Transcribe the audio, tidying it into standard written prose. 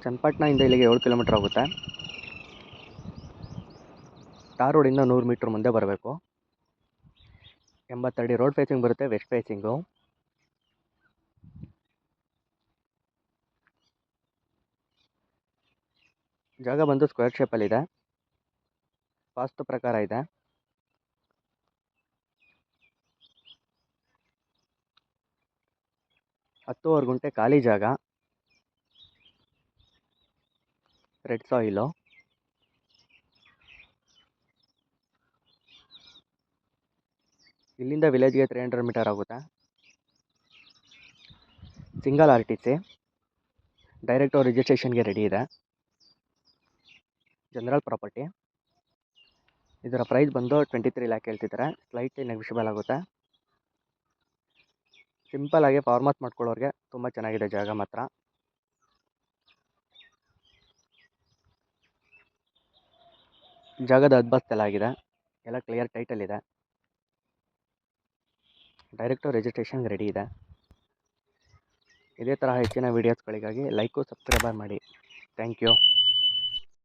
ಚನ್ನಪಟ್ಟಣದಿಂದ ಇಲ್ಲಿಗೆ 7 ಕಿಲೋಮೀಟರ್ ಆಗುತ್ತೆ. ಟಾರ್ ರೋಡಿಂದ 100 ಮೀಟ್ರ್ ಮುಂದೆ ಬರಬೇಕು. 80 ಅಡಿ ರೋಡ್ ಫೇಸಿಂಗ್ ಬರುತ್ತೆ, ವೆಸ್ಟ್ ಫೇಸಿಂಗು. ಜಾಗ ಬಂದು ಸ್ಕ್ವೇರ್ ಶೇಪಲ್ಲಿದೆ, ವಾಸ್ತು ಪ್ರಕಾರ ಇದೆ. ಹತ್ತುವರೆ ಗುಂಟೆ ಖಾಲಿ ಜಾಗ, ರೆಡ್ ಸಾಯಿಲು. ಇಲ್ಲಿಂದ ವಿಲೇಜ್ಗೆ 300 ಮೀಟರ್ ಆಗುತ್ತೆ. ಸಿಂಗಲ್ RTC, ಡೈರೆಕ್ಟು ರಿಜಿಸ್ಟ್ರೇಷನ್ಗೆ ರೆಡಿ ಇದೆ. General property. ಇದರ ಪ್ರೈಸ್ ಬಂದು 23 ಲ್ಯಾಕ್ ಹೇಳ್ತಿದ್ದಾರೆ, ಸ್ಲೈಟ್ಲಿ ನೆಗೋಷಿಯಬಲ್ ಆಗುತ್ತೆ. ಸಿಂಪಲ್ ಆಗಿ ಫಾರ್ಮರ್ಸ್ ಮಾಡ್ಕೊಳ್ಳೋರಿಗೆ ತುಂಬ ಚೆನ್ನಾಗಿದೆ ಜಾಗ ಮಾತ್ರ. ಜಾಗದ ಹದ್ಬಸ್ತೆಲ್ಲ ಆಗಿದೆ, ಎಲ್ಲ ಕ್ಲಿಯರ್ ಟೈಟಲ್ ಇದೆ. ಡೈರೆಕ್ಟು ರಿಜಿಸ್ಟ್ರೇಷನ್ಗೆ ರೆಡಿ ಇದೆ. ಇದೇ ಥರ ಹೆಚ್ಚಿನ ವೀಡಿಯೋಸ್ಗಳಿಗಾಗಿ ಲೈಕು ಸಬ್ಸ್ಕ್ರೈಬರ್ ಮಾಡಿ. Thank you.